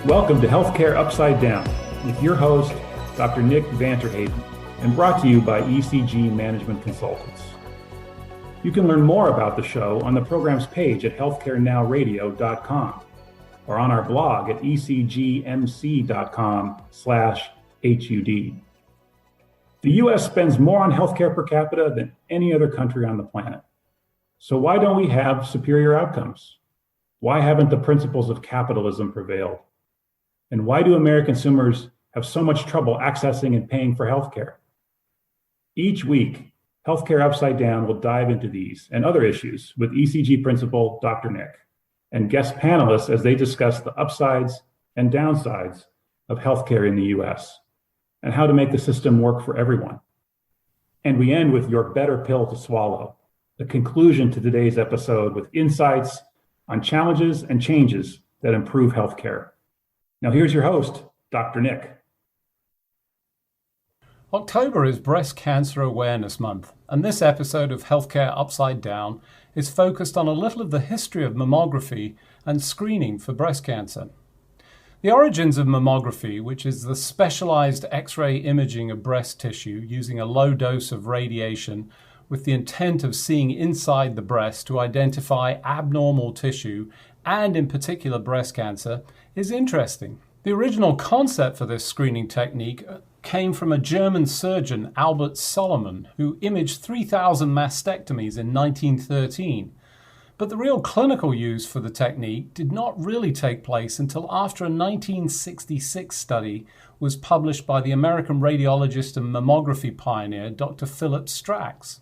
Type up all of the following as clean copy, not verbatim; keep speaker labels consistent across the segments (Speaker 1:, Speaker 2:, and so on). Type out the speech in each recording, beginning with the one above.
Speaker 1: Welcome to Healthcare Upside Down with your host, Dr. Nick Vanterhaden, and brought to you by ECG Management Consultants. You can learn more about the show on the program's page at healthcarenowradio.com or on our blog at ecgmc.com/HUD. The U.S. spends more on healthcare per capita than any other country on the planet. So why don't we have superior outcomes? Why haven't the principles of capitalism prevailed? And why do American consumers have so much trouble accessing and paying for healthcare? Each week, Healthcare Upside Down will dive into these and other issues with ECG principal Dr. Nick and guest panelists as they discuss the upsides and downsides of healthcare in the US and how to make the system work for everyone. And we end with your better pill to swallow, the conclusion to today's episode with insights on challenges and changes that improve healthcare. Now here's your host, Dr. Nick.
Speaker 2: October is Breast Cancer Awareness Month, and this episode of Healthcare Upside Down is focused on a little of the history of mammography and screening for breast cancer. The origins of mammography, which is the specialized X-ray imaging of breast tissue using a low dose of radiation with the intent of seeing inside the breast to identify abnormal tissue and in particular breast cancer, is interesting. The original concept for this screening technique came from a German surgeon, Albert Solomon, who imaged 3,000 mastectomies in 1913. But the real clinical use for the technique did not really take place until after a 1966 study was published by the American radiologist and mammography pioneer, Dr. Philip Strax.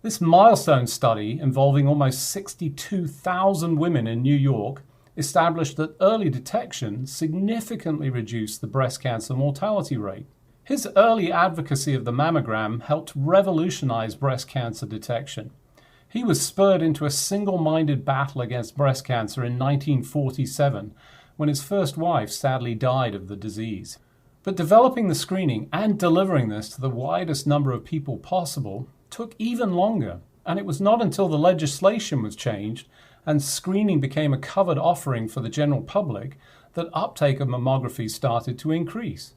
Speaker 2: This milestone study, involving almost 62,000 women in New York, established that early detection significantly reduced the breast cancer mortality rate. His early advocacy of the mammogram helped revolutionize breast cancer detection. He was spurred into a single-minded battle against breast cancer in 1947, when his first wife sadly died of the disease. But developing the screening and delivering this to the widest number of people possible took even longer, and it was not until the legislation was changed and screening became a covered offering for the general public that uptake of mammography started to increase.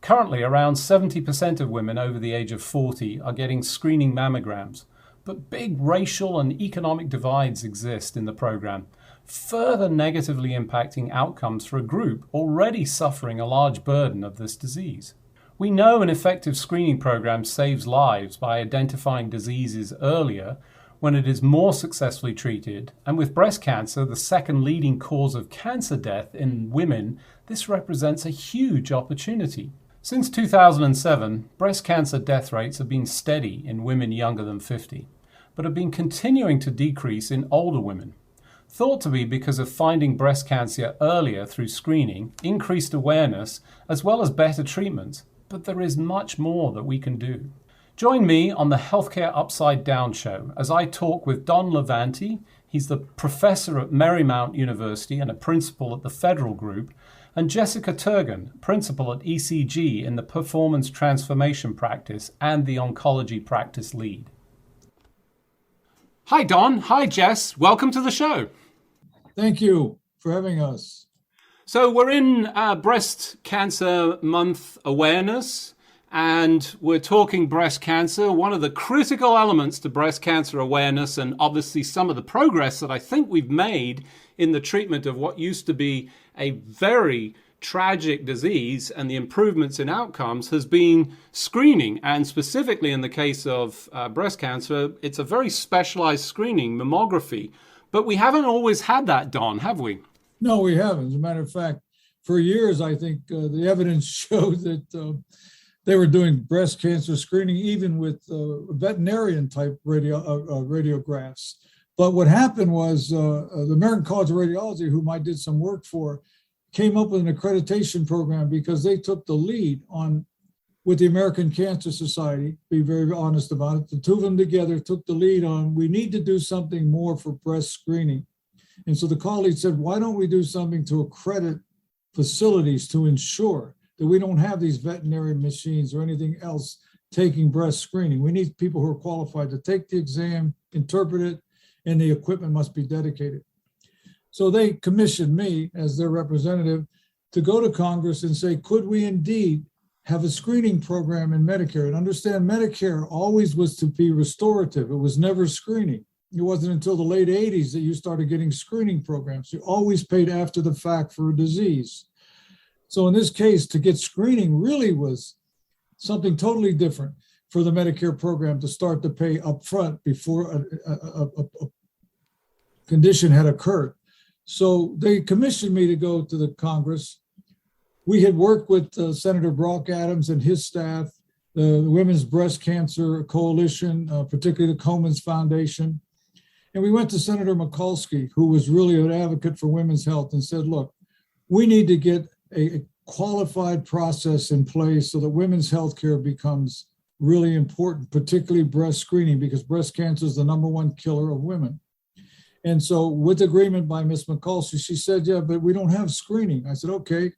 Speaker 2: Currently, around 70% of women over the age of 40 are getting screening mammograms, but big racial and economic divides exist in the program, further negatively impacting outcomes for a group already suffering a large burden of this disease. We know an effective screening program saves lives by identifying diseases earlier when it is more successfully treated, and with breast cancer, the second leading cause of cancer death in women, this represents a huge opportunity. Since 2007, breast cancer death rates have been steady in women younger than 50, but have been continuing to decrease in older women. Thought to be because of finding breast cancer earlier through screening, increased awareness, as well as better treatments, but there is much more that we can do. Join me on the Healthcare Upside Down show as I talk with Don Levanty. He's the professor at Marymount University and a principal at the Federal Group, and Jessica Turgon, principal at ECG in the Performance Transformation Practice and the Oncology Practice Lead. Hi, Don. Hi, Jess. Welcome to the show.
Speaker 3: Thank you for having us.
Speaker 2: So we're in Breast Cancer Month awareness, and we're talking breast cancer, one of the critical elements to breast cancer awareness, and obviously some of the progress that I think we've made in the treatment of what used to be a very tragic disease, and the improvements in outcomes has been screening. And specifically in the case of breast cancer, it's a very specialized screening, mammography. But we haven't always had that, Don, have we?
Speaker 3: No, we haven't. As a matter of fact, for years, I think the evidence showed that they were doing breast cancer screening even with veterinarian type radiographs. But what happened was the American College of Radiology, whom I did some work for, came up with an accreditation program because they took the lead on, with the American Cancer Society, be very honest about it, the two of them together took the lead on, we need to do something more for breast screening. And so the college said, why don't we do something to accredit facilities to ensure that we don't have these veterinary machines or anything else taking breast screening. We need people who are qualified to take the exam, interpret it, and the equipment must be dedicated. So they commissioned me as their representative to go to Congress and say, could we indeed have a screening program in Medicare? And understand, Medicare always was to be restorative. It was never screening. It wasn't until the late 80s that you started getting screening programs. You always paid after the fact for a disease. So in this case, to get screening really was something totally different for the Medicare program to start to pay upfront before a condition had occurred. So they commissioned me to go to the Congress. We had worked with Senator Brock Adams and his staff, the Women's Breast Cancer Coalition, particularly the Komen's Foundation. And we went to Senator Mikulski, who was really an advocate for women's health, and said, look, we need to get a qualified process in place so that women's health care becomes really important, particularly breast screening, because breast cancer is the #1 killer of women. And so with agreement by Ms. Mikulski, she said, yeah, but we don't have screening. I said, okay,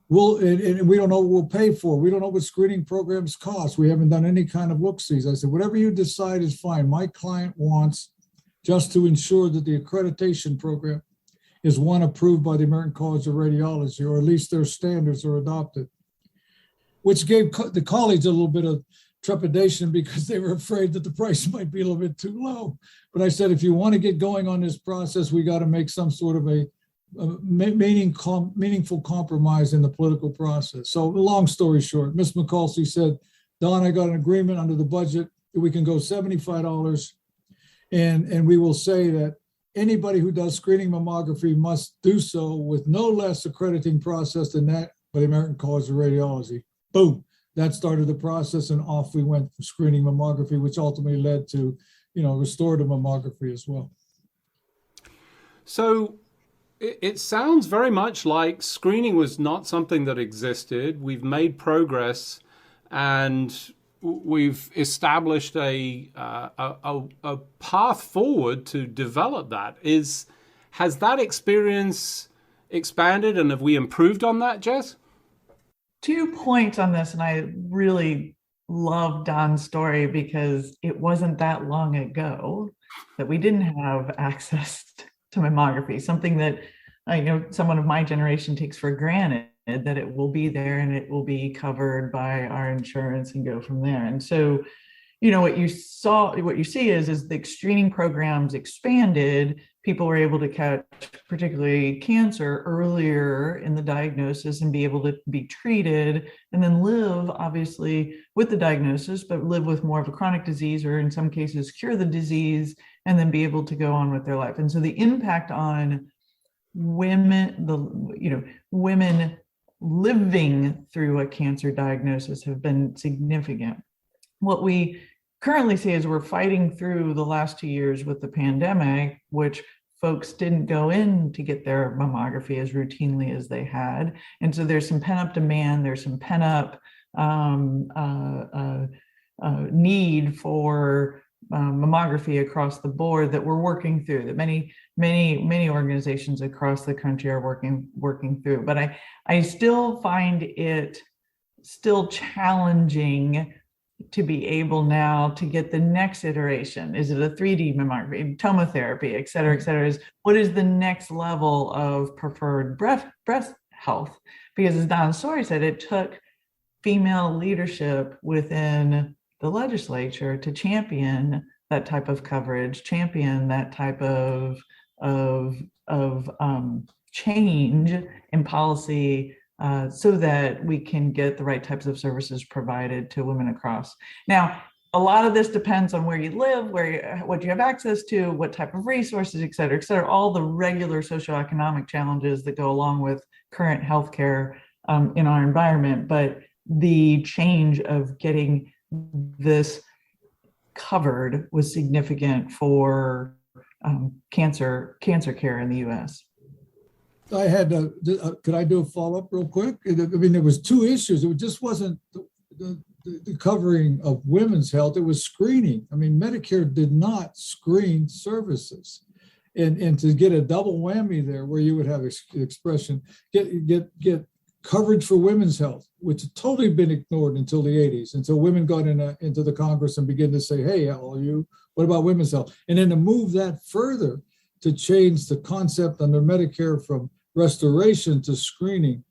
Speaker 3: and we don't know what we'll pay for. We don't know what screening programs cost. We haven't done any kind of look-sees. I said, whatever you decide is fine. My client wants just to ensure that the accreditation program is one approved by the American College of Radiology, or at least their standards are adopted, which gave the college a little bit of trepidation because they were afraid that the price might be a little bit too low. But I said, if you want to get going on this process, we got to make some sort of a meaningful compromise in the political process. So long story short, Ms. Mikulski said, Don, I got an agreement under the budget that we can go $75, and we will say that anybody who does screening mammography must do so with no less accrediting process than that by the American College of Radiology. Boom. That started the process, and off we went for screening mammography, which ultimately led to, restorative mammography as well.
Speaker 2: So it sounds very much like screening was not something that existed. We've made progress, and we've established a path forward to develop that. Has that experience expanded, and have we improved on that, Jess?
Speaker 4: 2 points on this, and I really love Don's story because it wasn't that long ago that we didn't have access to mammography, something that someone of my generation takes for granted, that it will be there and it will be covered by our insurance and go from there. And so, what you see is the screening programs expanded. People were able to catch particularly cancer earlier in the diagnosis and be able to be treated, and then live obviously with the diagnosis, but live with more of a chronic disease, or in some cases cure the disease, and then be able to go on with their life. And so the impact on women, women living through a cancer diagnosis have been significant. What we currently see is we're fighting through the last 2 years with the pandemic, which folks didn't go in to get their mammography as routinely as they had. And so there's some pent-up demand, there's some pent-up need for mammography across the board that we're working through, that many organizations across the country are working through. But I still find it still challenging to be able now to get the next iteration. Is it a 3D mammography, tomotherapy, et cetera, what is the next level of preferred breast health? Because as Don Story said, it took female leadership within the legislature to champion that type of coverage, champion that type of change in policy, so that we can get the right types of services provided to women across. Now, a lot of this depends on where you live, what you have access to, what type of resources, et cetera, all the regular socioeconomic challenges that go along with current healthcare in our environment. But the change of getting this covered was significant for cancer care in the U.S.
Speaker 3: I had could I do a follow-up real quick? I mean, there was two issues. It just wasn't the covering of women's health. It was screening. I mean, Medicare did not screen services. And to get a double whammy there, where you would have expression, get coverage for women's health, which had totally been ignored until the 80s, until women got into the Congress and began to say, hey, all you, what about women's health? And then to move that further, to change the concept under Medicare from restoration to screening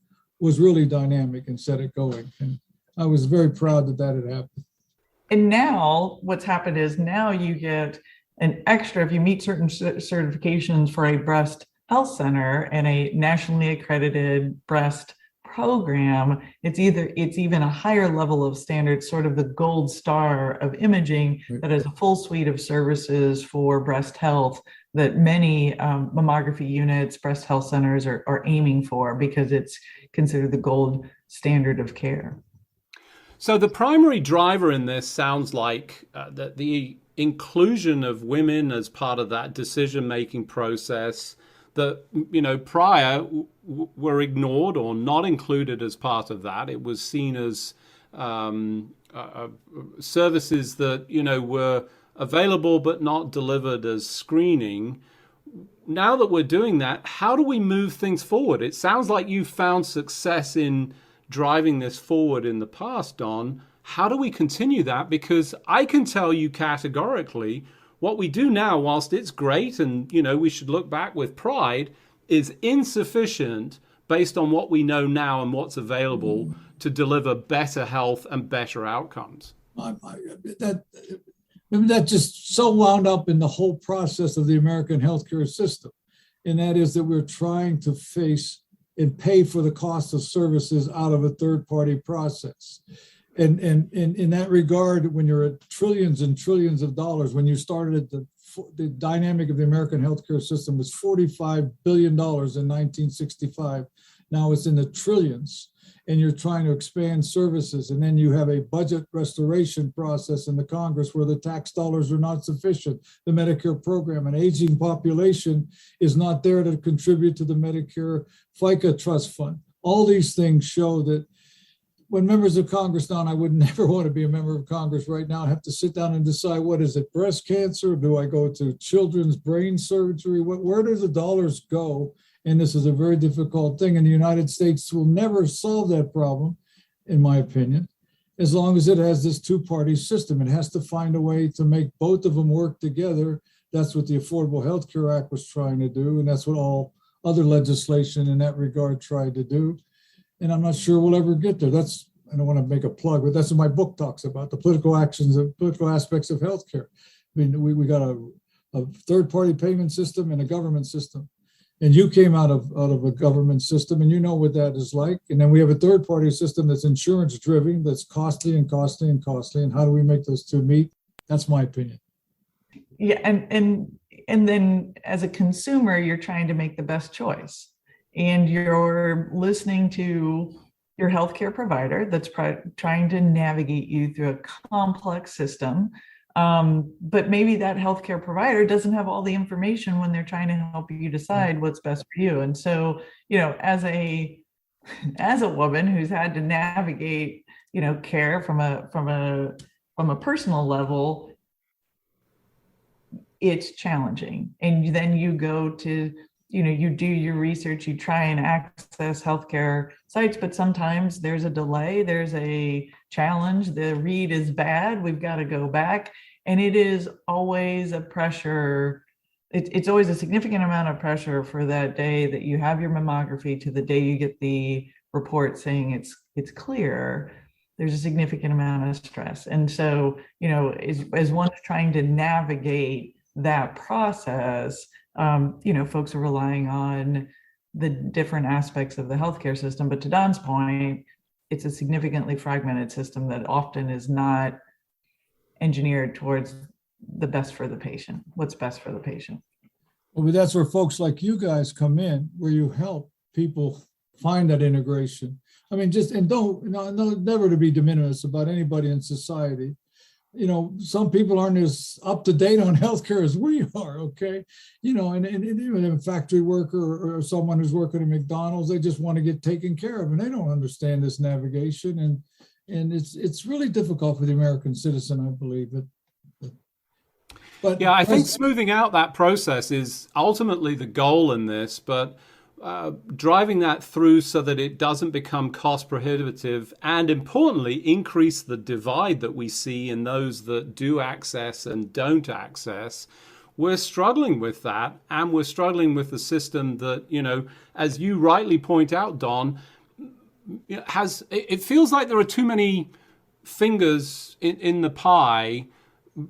Speaker 3: was really dynamic and set it going. And I was very proud that that had happened.
Speaker 4: And now what's happened is now you get an extra, if you meet certain certifications for a breast health center and a nationally accredited breast program, it's even a higher level of standards, sort of the gold star of imaging that has a full suite of services for breast health that many mammography units, breast health centers are aiming for, because it's considered the gold standard of care.
Speaker 2: So the primary driver in this sounds like that the inclusion of women as part of that decision-making process that, prior were ignored or not included as part of that. It was seen as services that, were available but not delivered as screening. Now that we're doing that, how do we move things forward? It sounds like you've found success in driving this forward in the past, Don. How do we continue that? Because I can tell you categorically, what we do now, whilst it's great and, we should look back with pride, is insufficient based on what we know now and what's available to deliver better health and better outcomes.
Speaker 3: That just so wound up in the whole process of the American healthcare system. And that is that we're trying to face and pay for the cost of services out of a third-party process. And in that regard, when you're at trillions and trillions of dollars, when you started the dynamic of the American healthcare system was $45 billion in 1965. Now it's in the trillions, and you're trying to expand services. And then you have a budget restoration process in the Congress where the tax dollars are not sufficient. The Medicare program, an aging population, is not there to contribute to the Medicare FICA trust fund. All these things show that when members of Congress, Don, I would never want to be a member of Congress right now. I have to sit down and decide, what is it, breast cancer? Do I go to children's brain surgery? Where do the dollars go? And this is a very difficult thing. And the United States will never solve that problem, in my opinion, as long as it has this two-party system. It has to find a way to make both of them work together. That's what the Affordable Health Care Act was trying to do. And that's what all other legislation in that regard tried to do. And I'm not sure we'll ever get there. I don't want to make a plug, but that's what my book talks about, the political actions and political aspects of healthcare. I mean, we got a third-party payment system and a government system. And you came out of a government system, and you know what that is like. And then we have a third-party system that's insurance-driven, that's costly and costly and costly. And how do we make those two meet? That's my opinion.
Speaker 4: Yeah, and then as a consumer, you're trying to make the best choice. And you're listening to your healthcare provider that's trying to navigate you through a complex system. But maybe that healthcare provider doesn't have all the information when they're trying to help you decide what's best for you. And so, as a woman who's had to navigate, care from a personal level, it's challenging. And then you go to you do your research, you try and access healthcare sites, but sometimes there's a delay, there's a challenge, the read is bad, we've got to go back. And it is always a pressure. It's always a significant amount of pressure for that day that you have your mammography to the day you get the report saying it's clear. There's a significant amount of stress. And so, as one's trying to navigate that process, folks are relying on the different aspects of the healthcare system. But to Don's point, it's a significantly fragmented system that often is not engineered towards the best for the patient, what's best for the patient.
Speaker 3: Well, but that's where folks like you guys come in, where you help people find that integration. I mean, never to be de minimis about anybody in society. Some people aren't as up to date on healthcare as we are, okay? And even a factory worker or someone who's working at McDonald's, they just want to get taken care of, and they don't understand this navigation. And it's really difficult for the American citizen, I believe. But
Speaker 2: yeah, I think smoothing out that process is ultimately the goal in this, but driving that through so that it doesn't become cost prohibitive, and importantly, increase the divide that we see in those that do access and don't access. We're struggling with that, and we're struggling with the system that, as you rightly point out, Don, it feels like there are too many fingers in the pie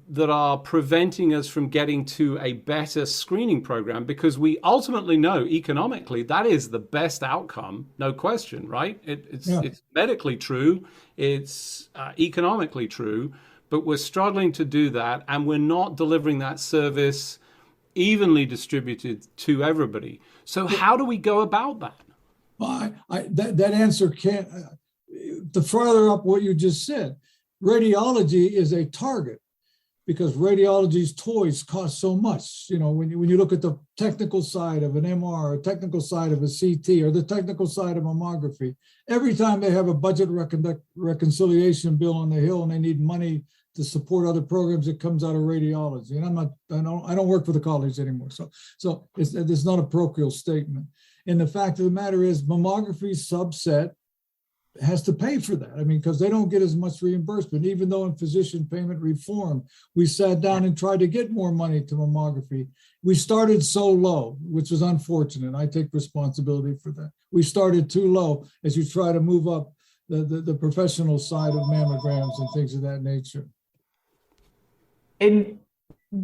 Speaker 2: that are preventing us from getting to a better screening program, because we ultimately know economically that is the best outcome, no question, right? It's medically true, it's economically true, but we're struggling to do that, and we're not delivering that service evenly distributed to everybody. So how do we go about that?
Speaker 3: Well, that answer can't, to further up what you just said, radiology is a target because radiology's toys cost so much. You know, when you look at the technical side of an MR, or technical side of a CT, or the technical side of mammography, every time they have a budget reconciliation bill on the Hill and they need money to support other programs, it comes out of radiology. And I don't work for the college anymore. So it's not a parochial statement. And the fact of the matter is mammography subset has to pay for that. I mean, because they don't get as much reimbursement, even though in physician payment reform, we sat down and tried to get more money to mammography. We started so low, which was unfortunate. I take responsibility for that. We started too low as you try to move up the professional side of mammograms and things of that nature.
Speaker 4: And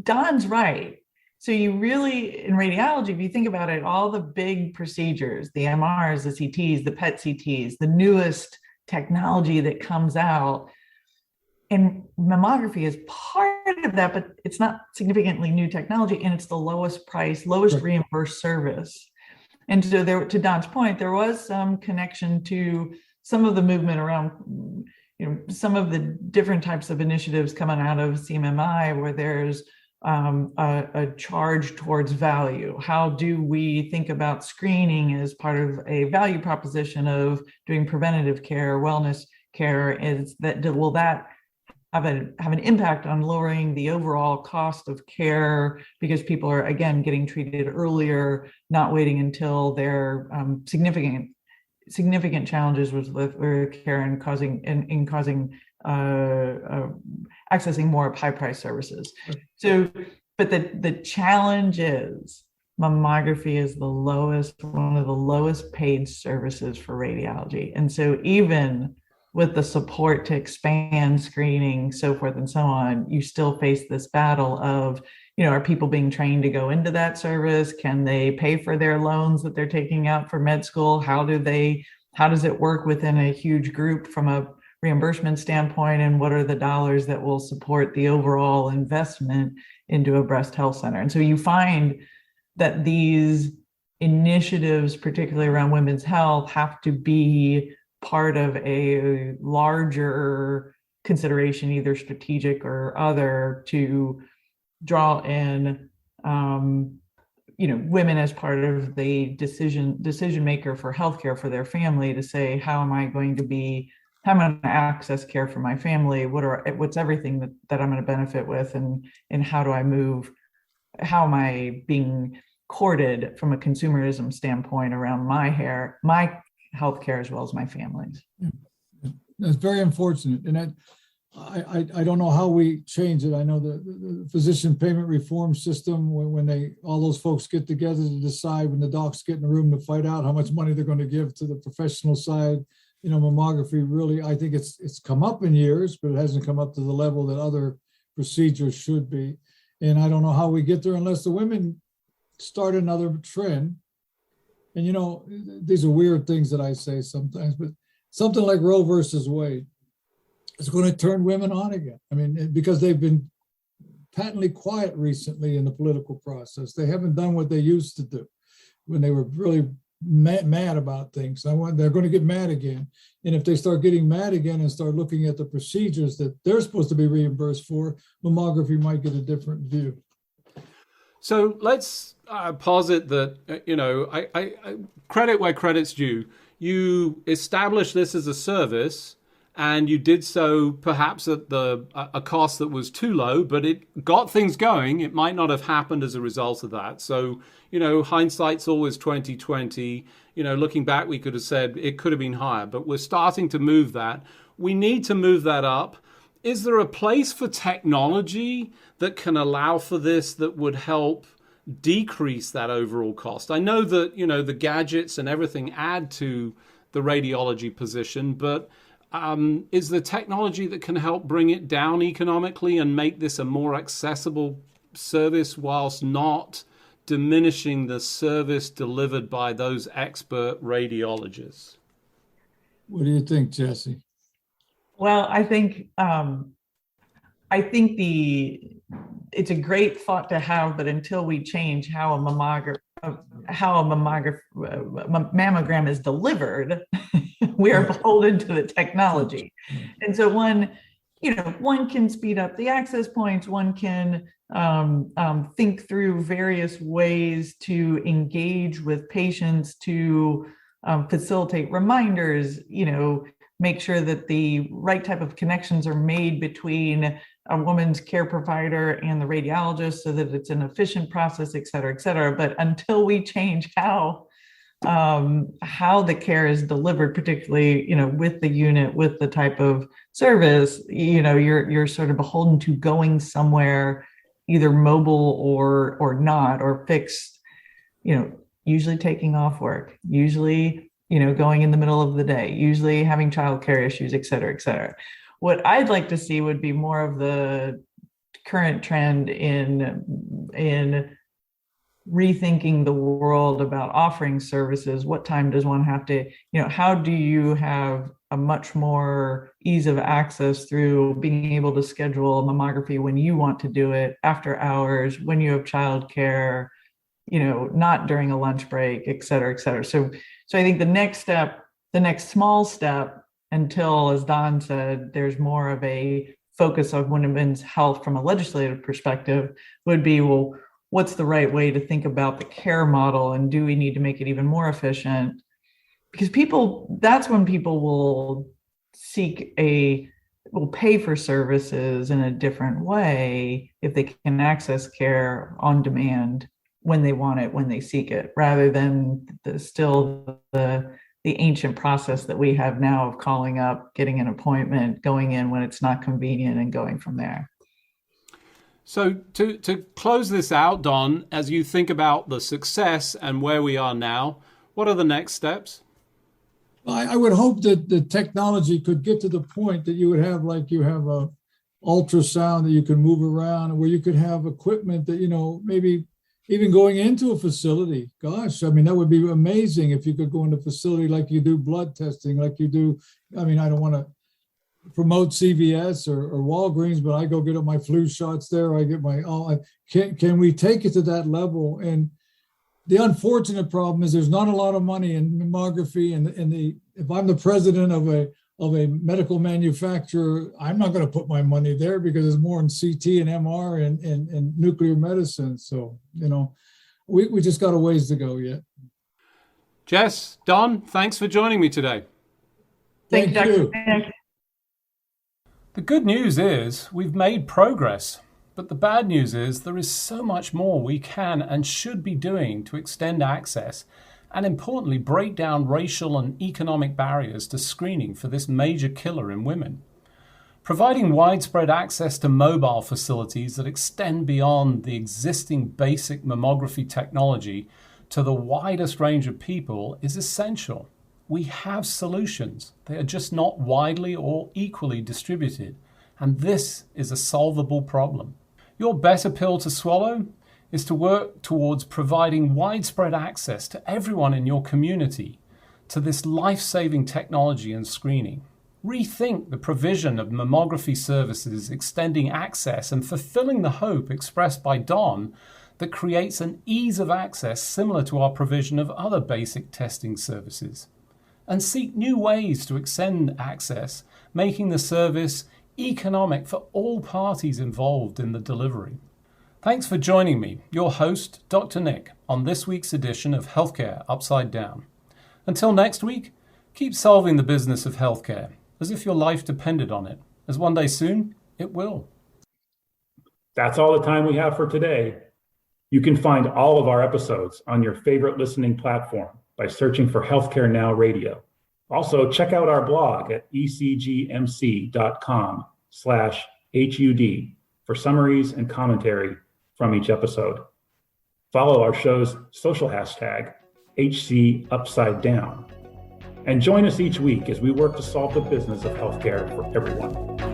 Speaker 4: Don's right. So you really, in radiology, if you think about it, all the big procedures, the MRs, the CTs, the PET CTs, the newest technology that comes out, and mammography is part of that, but it's not significantly new technology, and it's the lowest price, lowest reimbursed service. And so there, to Don's point, there was some connection to some of the movement around, some of the different types of initiatives coming out of CMMI, where there's a charge towards value. How do we think about screening as part of a value proposition of doing preventative care, wellness care? Will that have an impact on lowering the overall cost of care, because people are, again, getting treated earlier, not waiting until their significant challenges with care and causing accessing more high-priced services. So, but the challenge is mammography is one of the lowest paid services for radiology. And so even with the support to expand screening, so forth and so on, you still face this battle of, are people being trained to go into that service? Can they pay for their loans that they're taking out for med school? How does it work within a huge group from a reimbursement standpoint, and what are the dollars that will support the overall investment into a breast health center? And so you find that these initiatives, particularly around women's health, have to be part of a larger consideration, either strategic or other, to draw in women as part of the decision maker for healthcare for their family, to say, how am I going to access care for my family? What's everything that I'm going to benefit with, and how am I being courted from a consumerism standpoint around my healthcare as well as my family's?
Speaker 3: That's very unfortunate. And I don't know how we change it. I know the physician payment reform system, when all those folks get together to decide, when the docs get in the room to fight out how much money they're going to give to the professional side, mammography really, I think it's come up in years, but it hasn't come up to the level that other procedures should be. And I don't know how we get there unless the women start another trend. And these are weird things that I say sometimes, but something like Roe versus Wade is going to turn women on again. I mean, because they've been patently quiet recently in the political process. They haven't done what they used to do when they were really mad about things. They're going to get mad again. And if they start getting mad again and start looking at the procedures that they're supposed to be reimbursed for, mammography might get a different view.
Speaker 2: So let's posit that, I credit where credit's due. You established this as a service, and you did so perhaps at a cost that was too low, but it got things going. It might not have happened as a result of that. So, hindsight's always 20/20. Looking back, we could have said it could have been higher, but we're starting to move that. We need to move that up. Is there a place for technology that can allow for this, that would help decrease that overall cost? I know that, the gadgets and everything add to the radiology position, but is the technology that can help bring it down economically and make this a more accessible service whilst not diminishing the service delivered by those expert radiologists?
Speaker 3: What do you think, Jesse?
Speaker 4: Well, I think it's a great thought to have, but until we change how a mammogram is delivered, we are beholden to the technology. And so one can speed up the access points. One can think through various ways to engage with patients, to facilitate reminders, make sure that the right type of connections are made between a woman's care provider and the radiologist so that it's an efficient process, et cetera, et cetera. But until we change how the care is delivered, particularly, with the unit, with the type of service, you're sort of beholden to going somewhere, either mobile or not, or fixed, usually taking off work, usually going in the middle of the day, usually having childcare issues, et cetera, et cetera. What I'd like to see would be more of the current trend in rethinking the world about offering services. What time does one have to, how do you have a much more ease of access through being able to schedule a mammography when you want to do it, after hours, when you have childcare, not during a lunch break, et cetera, et cetera. So I think the next small step, until, as Don said, there's more of a focus on women's health from a legislative perspective, would be, well, what's the right way to think about the care model, and do we need to make it even more efficient? Because that's when people will pay for services in a different way if they can access care on demand when they want it, when they seek it, rather than the ancient process that we have now of calling up, getting an appointment, going in when it's not convenient, and going from there.
Speaker 2: So to close this out, Don, as you think about the success and where we are now, what are the next steps?
Speaker 3: I would hope that the technology could get to the point that you would have, like you have a ultrasound that you can move around, where you could have equipment that, maybe even going into a facility. Gosh, that would be amazing if you could go into a facility like you do blood testing, like you do. I don't want to promote CVS or Walgreens, but I go get my flu shots there. I get can we take it to that level? And the unfortunate problem is there's not a lot of money in mammography, and if I'm the president of a medical manufacturer, I'm not going to put my money there because it's more in CT and MR and nuclear medicine. So, we just got a ways to go yet.
Speaker 2: Jess, Don, thanks for joining me today.
Speaker 3: Thank you.
Speaker 2: The good news is we've made progress, but the bad news is there is so much more we can and should be doing to extend access and, importantly, break down racial and economic barriers to screening for this major killer in women. Providing widespread access to mobile facilities that extend beyond the existing basic mammography technology to the widest range of people is essential. We have solutions. They are just not widely or equally distributed, and this is a solvable problem. Your better pill to swallow is to work towards providing widespread access to everyone in your community to this life-saving technology and screening. Rethink the provision of mammography services, extending access and fulfilling the hope expressed by Don that creates an ease of access similar to our provision of other basic testing services. And seek new ways to extend access, making the service economic for all parties involved in the delivery. Thanks for joining me, your host, Dr. Nick, on this week's edition of Healthcare Upside Down. Until next week, keep solving the business of healthcare as if your life depended on it, as one day soon it will.
Speaker 1: That's all the time we have for today. You can find all of our episodes on your favorite listening platform by searching for Healthcare Now Radio. Also, check out our blog at ecgmc.com/HUD for summaries and commentary from each episode. Follow our show's social hashtag, HC Upside Down. And join us each week as we work to solve the business of healthcare for everyone.